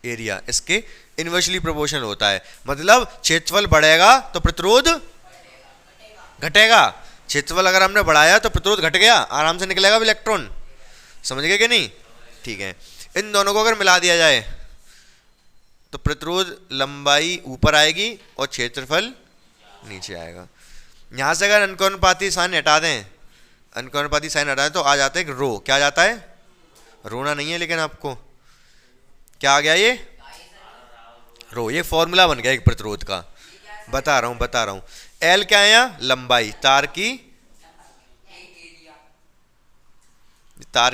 एरिया, इसके इनवर्सली प्रोपोर्शनल होता है। मतलब क्षेत्रफल बढ़ेगा तो प्रतिरोध घटेगा, क्षेत्रफल अगर हमने बढ़ाया तो प्रतिरोध घट गया, आराम से निकलेगा इलेक्ट्रॉन। समझ गए कि नहीं? ठीक है। इन दोनों को अगर मिला दिया जाए तो प्रतिरोध लंबाई ऊपर आएगी और क्षेत्रफल नीचे आएगा। यहां से अगर अनुक्रमानुपाती साइन हटा दें, अनुक्रमानुपाती साइन हटा दें तो आ जाता है रो। क्या आ जाता है? रोना नहीं है, लेकिन आपको क्या आ गया ये रो। ये फॉर्मूला बन गया एक प्रतिरोध का, बता रहा हूं। एल क्या है यहाँ? लंबाई, तार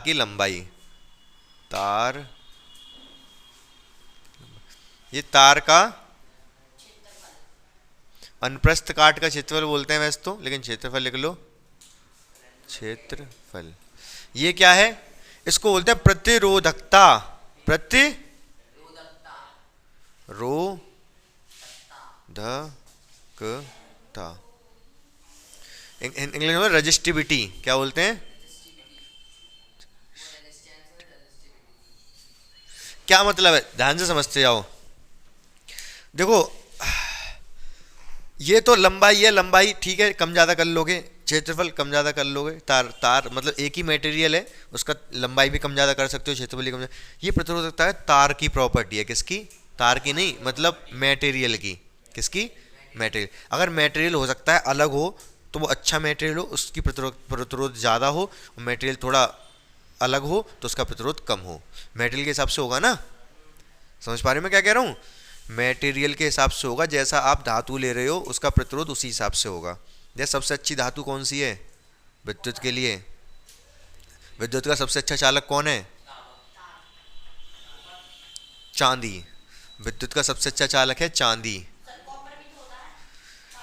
की लंबाई, ये तार का अनुप्रस्थ काट का क्षेत्रफल बोलते हैं वैसे तो, लेकिन क्षेत्रफल लिख लो, क्षेत्रफल। ये क्या है? इसको बोलते हैं प्रतिरोधकता, रोधकता, इंग्लिश में रेजिस्टिविटी क्या बोलते हैं? क्या मतलब है, ध्यान से समझते जाओ। देखो ये तो लंबाई है, लंबाई ठीक है कम ज़्यादा कर लोगे, क्षेत्रफल कम ज़्यादा कर लोगे, तार तार मतलब एक ही मटेरियल है, उसका लंबाई भी कम ज़्यादा कर सकते हो, क्षेत्रफल भी कम ये प्रतिरोधकता है तार की प्रॉपर्टी है, किसकी, तार की नहीं, मतलब मटेरियल की, किसकी, मटेरियल। अगर मटेरियल हो सकता है अलग हो तो वो अच्छा मटेरियल हो, उसकी प्रतिरोध ज़्यादा हो, और मटेरियल थोड़ा अलग हो तो उसका प्रतिरोध कम हो, मटेरियल के हिसाब से होगा ना। समझ पा रहे हो मैं क्या कह रहा हूँ, मटेरियल के हिसाब से होगा, जैसा आप धातु ले रहे हो उसका प्रतिरोध उसी हिसाब से होगा। जैसे सबसे अच्छी धातु कौन सी है विद्युत के लिए, विद्युत का सबसे अच्छा चालक कौन है, चांदी। विद्युत का सबसे अच्छा चालक है चांदी।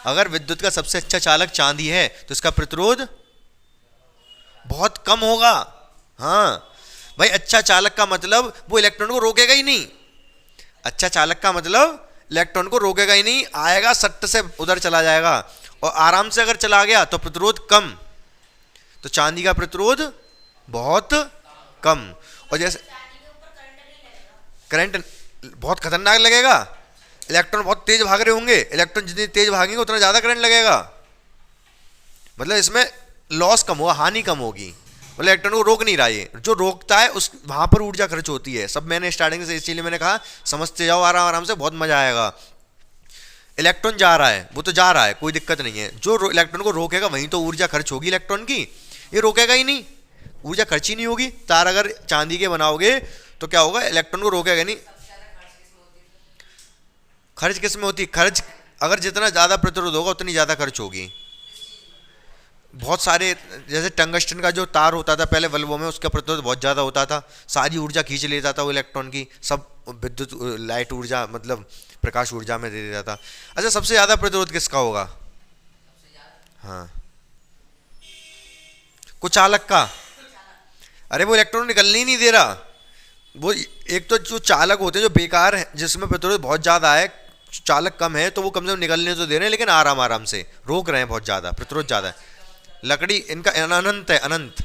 अगर विद्युत का सबसे अच्छा चालक चांदी है तो इसका प्रतिरोध बहुत कम होगा। हाँ भाई, अच्छा चालक का मतलब वो इलेक्ट्रॉन को रोकेगा ही नहीं, अच्छा चालक का मतलब इलेक्ट्रॉन को रोकेगा ही नहीं, आएगा सट्ट से उधर चला जाएगा, और आराम से अगर चला गया तो प्रतिरोध कम। तो चांदी का प्रतिरोध बहुत कम। और जैसे करंट बहुत खतरनाक लगेगा, इलेक्ट्रॉन बहुत तेज भाग रहे होंगे, इलेक्ट्रॉन जितनी तेज भागेंगे उतना ज़्यादा करंट लगेगा, मतलब इसमें लॉस कम होगा, हानि कम होगी, मतलब इलेक्ट्रॉन को रोक नहीं रहा ये, जो रोकता है उस वहाँ पर ऊर्जा खर्च होती है। सब मैंने स्टार्टिंग से, इसीलिए मैंने कहा समझते जाओ आराम आराम से, बहुत मजा आएगा। इलेक्ट्रॉन जा रहा है, वो तो जा रहा है, कोई दिक्कत नहीं है, जो इलेक्ट्रॉन को रोकेगा वहीं तो ऊर्जा खर्च होगी इलेक्ट्रॉन की, ये रोकेगा ही नहीं, ऊर्जा खर्च ही नहीं होगी। तार अगर चांदी के बनाओगे तो क्या होगा, इलेक्ट्रॉन को रोकेगा नहीं। खर्च किस में होती है, खर्च अगर जितना ज़्यादा प्रतिरोध होगा उतनी ज़्यादा खर्च होगी। बहुत सारे जैसे टंगस्टन का जो तार होता था पहले बल्बों में, उसका प्रतिरोध बहुत ज़्यादा होता था, सारी ऊर्जा खींच लेता था वो इलेक्ट्रॉन की, सब विद्युत लाइट ऊर्जा मतलब प्रकाश ऊर्जा में दे देता था। अच्छा सबसे ज़्यादा प्रतिरोध किसका होगा, हाँ कुचालक का। अरे वो इलेक्ट्रॉन निकलने ही नहीं दे रहा, वो एक तो जो चालक होते हैं जो बेकार है, जिसमें प्रतिरोध बहुत ज़्यादा है, चालक कम है, तो वो कम से कम निकलने तो दे रहे हैं, लेकिन आराम आराम से रोक रहे हैं, बहुत ज़्यादा प्रतिरोध ज़्यादा है। लकड़ी इनका अनंत है, अनंत,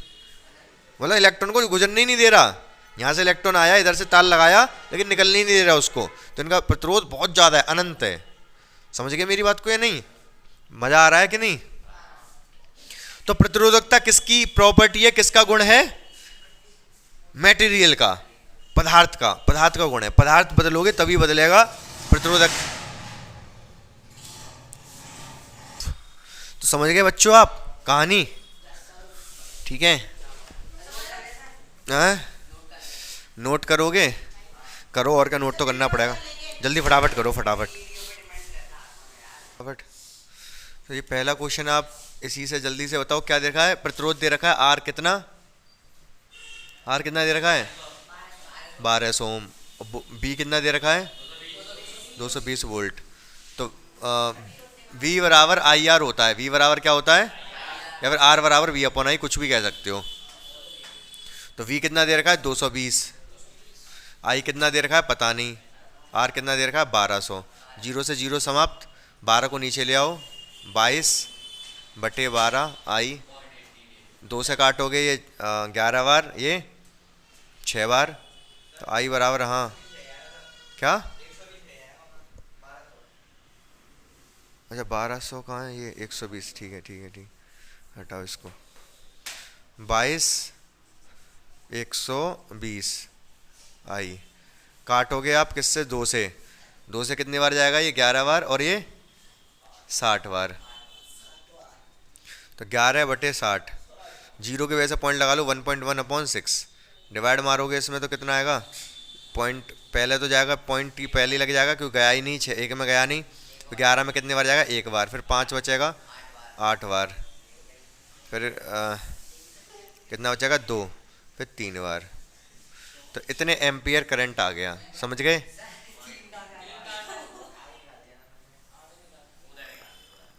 मतलब इलेक्ट्रॉन को गुजरने ही नहीं दे रहा, यहाँ से इलेक्ट्रॉन आया इधर से तार लगाया लेकिन निकलने ही नहीं दे रहा उसको, तो इनका प्रतिरोध बहुत ज़्यादा है, अनंत है। समझ गए मेरी बात को या नहीं, मज़ा आ रहा है कि नहीं। तो प्रतिरोधकता किसकी प्रॉपर्टी है, किसका गुण है, मटेरियल का, पदार्थ का, पदार्थ का गुण है। पदार्थ बदलोगे तभी बदलेगा प्रतिरोधक। तो समझ गए बच्चों आप कहानी, ठीक है। नोट करोगे, करो, और क्या नोट तो करना पड़ेगा, जल्दी फटाफट करो, फटाफट फटाफट। तो ये पहला क्वेश्चन आप इसी से जल्दी से बताओ, क्या दे रखा है, प्रतिरोध दे रखा है आर कितना, आर कितना दे रखा है 1200 ओम, बी कितना दे रखा है 220 वोल्ट। तो V बराबर आई आर होता है, V बराबर क्या होता है, या फिर R बराबर V अपॉन आई, कुछ भी कह सकते हो। तो V कितना दे रखा है 220, I कितना दे रखा है पता नहीं, R कितना दे रखा है 1200, जीरो से जीरो समाप्त, 12 को नीचे ले आओ, 22/12 आई, 2 से काटोगे ये 11 बार, ये 6 बार, तो आई बराबर, हाँ क्या, अच्छा 1200 कहाँ है, ये 120, ठीक है ठीक है ठीक, हटाओ इसको, 22/120 आई, काटोगे आप किससे, 2 से, 2 से कितनी बार जाएगा, ये 11 बार, और ये 60 बार, तो 11/60, जीरो की वजह से पॉइंट लगा लो 1.1/6, डिवाइड मारोगे इसमें तो कितना आएगा, पॉइंट पहले तो जाएगा, पॉइंट पहले ही लग जाएगा क्योंकि गया ही नहीं, 1 में गया नहीं, तो 11 में कितनी बार जाएगा, 1 बार, फिर 5 बचेगा 8 बार, फिर कितना बचेगा 2, फिर 3 बार, तो इतने एम्पियर करंट आ गया। समझ गए,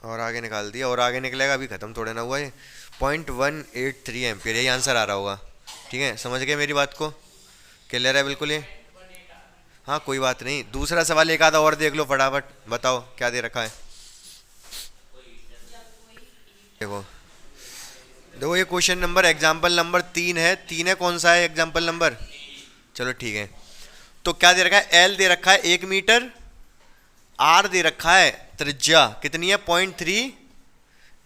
और आगे निकाल दिया, और आगे निकलेगा, अभी ख़त्म थोड़े ना हुआ, ये 0.183 एम्पियर, यही आंसर आ रहा होगा। ठीक है, समझ गए मेरी बात को, क्लियर है बिल्कुल ये, हाँ कोई बात नहीं। दूसरा सवाल एक आधा और देख लो फटाफट, बताओ क्या दे रखा है। देखो देखो ये क्वेश्चन नंबर एग्जाम्पल नंबर 3 है, 3 है, कौन सा है एग्जाम्पल नंबर, चलो ठीक है। तो क्या दे रखा है, एल दे रखा है 1 मीटर, आर दे रखा है त्रिज्या कितनी है 0.3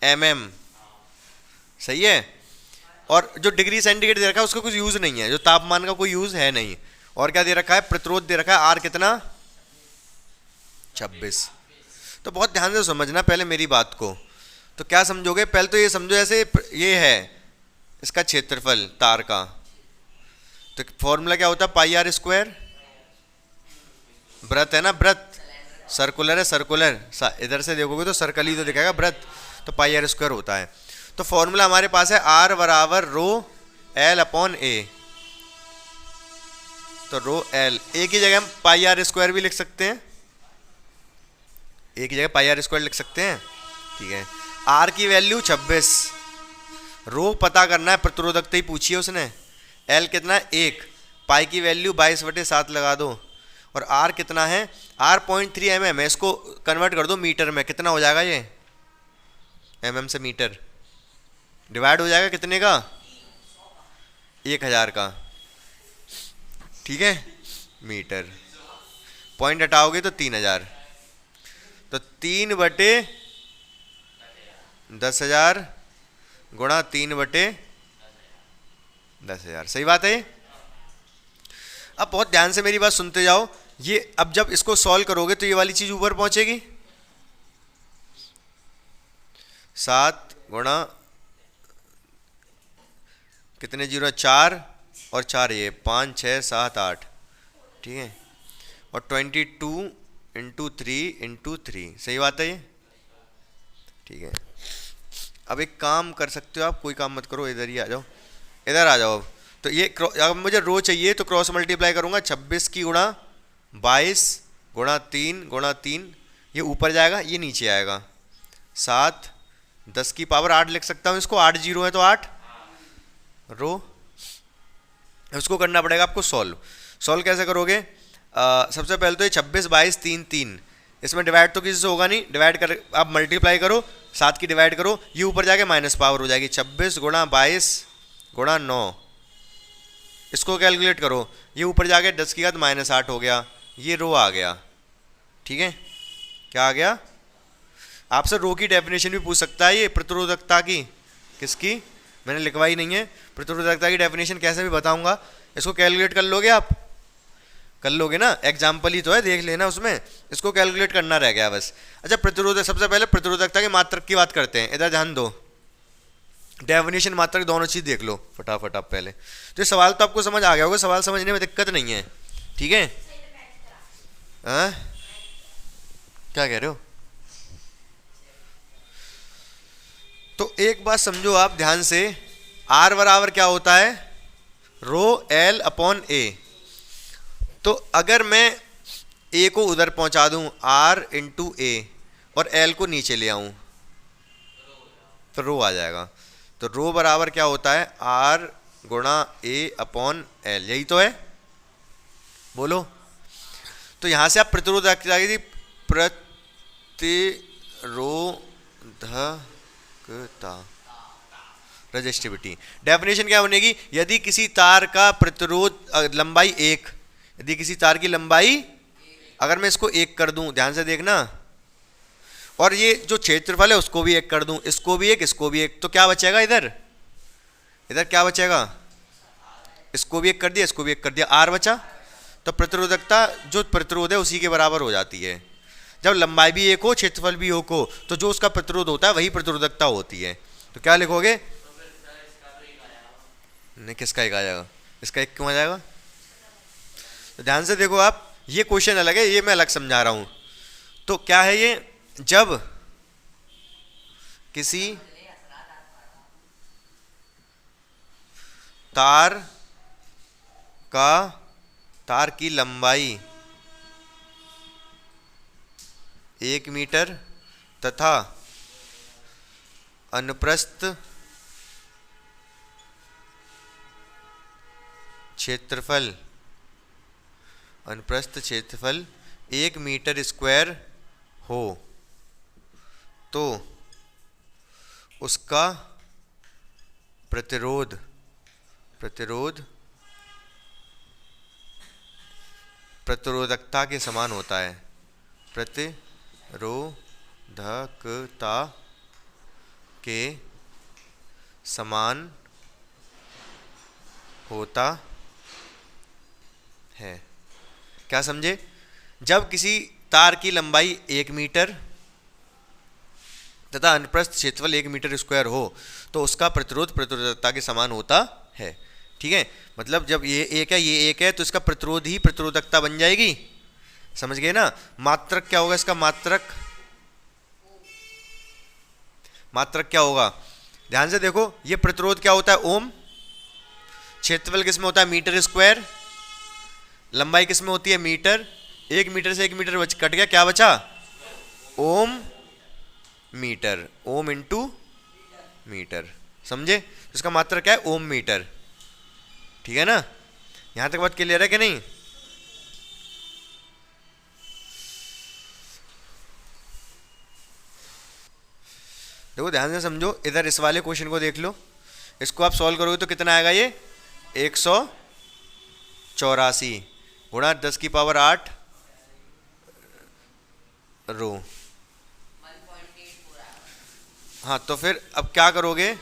mm, सही है। और जो डिग्री सेंटीग्रेड दे रखा है उसका कुछ यूज नहीं है, जो तापमान का कोई यूज है नहीं। और क्या दे रखा है, प्रतिरोध दे रखा है आर कितना 26। तो बहुत ध्यान से समझना पहले मेरी बात को। तो क्या समझोगे, पहले तो ये समझो ऐसे ये है इसका क्षेत्रफल तार का, तो फॉर्मूला क्या होता है, पाई आर स्क्वायर, वृत्त है ना, वृत्त सर्कुलर है, सर्कुलर इधर से देखोगे तो सर्कल ही तो दिखाएगा वृत्त, तो पाई आर स्क्वायर होता है। तो फॉर्मूला हमारे पास है आर बराबर रो एल अपॉन ए, तो रो एल, एक ही जगह हम पाई आर स्क्वायर भी लिख सकते हैं, एक ही जगह पाई आर स्क्वायर लिख सकते हैं, ठीक है। आर की वैल्यू 26, रो पता करना है, प्रतिरोधकता ही पूछी है उसने, एल कितना है 1, पाई की वैल्यू 22/7 लगा दो, और आर कितना है, आर 0.3 mm है, इसको कन्वर्ट कर दो मीटर में, कितना हो जाएगा ये, mm से मीटर डिवाइड हो जाएगा कितने का, 1000 का, ठीक है, मीटर, पॉइंट हटाओगे तो 3000, तो 3/10,000 गुणा 3/10,000, सही बात है। अब बहुत ध्यान से मेरी बात सुनते जाओ, ये अब जब इसको सॉल्व करोगे तो ये वाली चीज ऊपर पहुंचेगी, 7 गुणा कितने जीरो, 4 और 4 ये 5 6 7 8, ठीक है, और 22 × 3 × 3, सही बात है ये, ठीक है। अब एक काम कर सकते हो आप, कोई काम मत करो, इधर ही आ जाओ, इधर आ जाओ। तो ये अगर मुझे रो चाहिए तो क्रॉस मल्टीप्लाई करूंगा, 26 की गुणा 22 गुणा 3 गुणा 3, ये ऊपर जाएगा ये नीचे आएगा, 7 10 की पावर 8 लिख सकता हूँ इसको, 8 जीरो है तो 8 रो। उसको करना पड़ेगा आपको सॉल्व। सॉल्व कैसे करोगे, सबसे पहले तो ये 26 22 3 3, इसमें डिवाइड तो किसी से होगा नहीं, डिवाइड कर आप मल्टीप्लाई करो, 7 की डिवाइड करो, ये ऊपर जाके माइनस पावर हो जाएगी, 26 गुणा 22 गुणा 9, इसको कैलकुलेट करो, ये ऊपर जाके 10 की घात -8 हो गया, ये रो आ गया, ठीक है। क्या आ गया, आपसे रो की डेफिनेशन भी पूछ सकता है ये प्रतिरोधकता की, किसकी, मैंने लिखवाई नहीं है, प्रतिरोधकता की डेफिनेशन कैसे भी बताऊंगा, इसको कैलकुलेट कर लोगे आप, कर लोगे ना, एग्जाम्पल ही तो है, देख लेना उसमें, इसको कैलकुलेट करना रह गया बस। अच्छा प्रतिरोधक, सबसे पहले प्रतिरोधकता के मात्रक की बात करते हैं, इधर ध्यान दो, डेफिनेशन मात्रक दोनों चीज देख लो फटाफट आप पहले। तो ये सवाल तो आपको समझ आ गया होगा, सवाल समझने में दिक्कत नहीं है, ठीक है। हाँ क्या कह रहे हो, तो एक बात समझो आप ध्यान से, आर बराबर क्या होता है, रो एल अपॉन ए। तो अगर मैं ए को उधर पहुंचा दूं आर इंटू ए और एल को नीचे ले आऊं तो रो आ जाएगा। तो रो बराबर क्या होता है, आर गुणा ए अपॉन एल, यही तो है, बोलो। तो यहां से आप प्रतिरोधकता की प्रतिरोधकता रेजिस्टिविटी, डेफिनेशन क्या बनेगी, यदि किसी तार का प्रतिरोध लंबाई 1, यदि किसी तार की लंबाई, अगर मैं इसको 1 कर दूं, ध्यान से देखना, और ये जो क्षेत्रफल है उसको भी 1 कर दूं, इसको भी 1 इसको भी 1, तो क्या बचेगा इधर, इधर क्या बचेगा, इसको भी 1 कर दिया इसको भी 1 कर दिया, आर बचा। तो प्रतिरोधकता जो प्रतिरोध है उसी के बराबर हो जाती है, जब लंबाई भी 1 हो क्षेत्रफल भी 1 हो, तो जो उसका प्रतिरोध होता है वही प्रतिरोधकता होती है। तो क्या लिखोगे, नहीं किसका 1 आ जाएगा, इसका 1 क्यों आ जाएगा। तो ध्यान से देखो आप, ये क्वेश्चन अलग है, ये मैं अलग समझा रहा हूं। तो क्या है ये, जब किसी तार की लंबाई 1 मीटर तथा अनुप्रस्थ क्षेत्रफल 1 मीटर स्क्वायर हो, तो उसका प्रतिरोध प्रतिरोधकता के समान होता है, प्रतिरोधकता के समान होता है। क्या समझे? जब किसी तार की लंबाई 1 मीटर तथा अनुप्रस्थ क्षेत्रफल 1 मीटर स्क्वायर हो तो उसका प्रतिरोध प्रतिरोधकता के समान होता है। ठीक है, मतलब जब ये एक है ये एक है तो इसका प्रतिरोध ही प्रतिरोधकता बन जाएगी। समझ गए ना? मात्रक क्या होगा इसका? मात्रक क्या होगा? ध्यान से देखो, ये प्रतिरोध क्या होता है? ओम। क्षेत्रफल किसमें होता है? Metre square. लंबाई किसमें होती है? मीटर। 1 मीटर से 1 मीटर कट गया, क्या बचा? Ohm metre. Ohm into metre. समझे? इसका मात्रक क्या है? Ohm metre. ठीक है ना? यहां तक बात क्लियर है कि नहीं? देखो ध्यान से समझो, इधर इस वाले क्वेश्चन को देख लो, इसको आप सॉल्व करोगे तो कितना आएगा? ये 184 गुणा 10 की पावर 8 रो। हाँ, तो फिर अब क्या करोगे?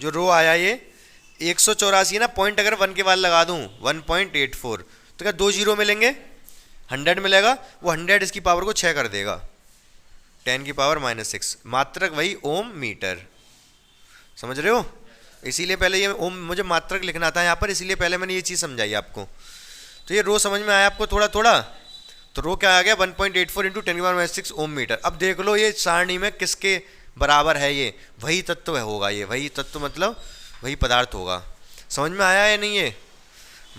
जो रो आया ये 184 ना, पॉइंट अगर 1 के बाद लगा दूं 1.84 तो क्या 2 जीरो मिलेंगे? 100 मिलेगा, वो 100 इसकी पावर को 6 कर देगा, 10 की पावर -6। मात्रक वही ओम मीटर। समझ रहे हो? इसीलिए पहले ये ओम, मुझे मात्रक लिखना था यहाँ पर, इसीलिए पहले मैंने ये चीज़ समझाई आपको। तो ये रो समझ में आया आपको थोड़ा थोड़ा? तो रो क्या आ गया? 1.84 इंटू 10 की पावर -6 ओम मीटर। अब देख लो ये सारणी में किसके बराबर है? ये वही तत्व होगा, ये वही तत्व मतलब वही पदार्थ होगा। समझ में आया या नहीं? ये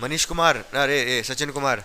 मनीष कुमार, अरे सचिन कुमार,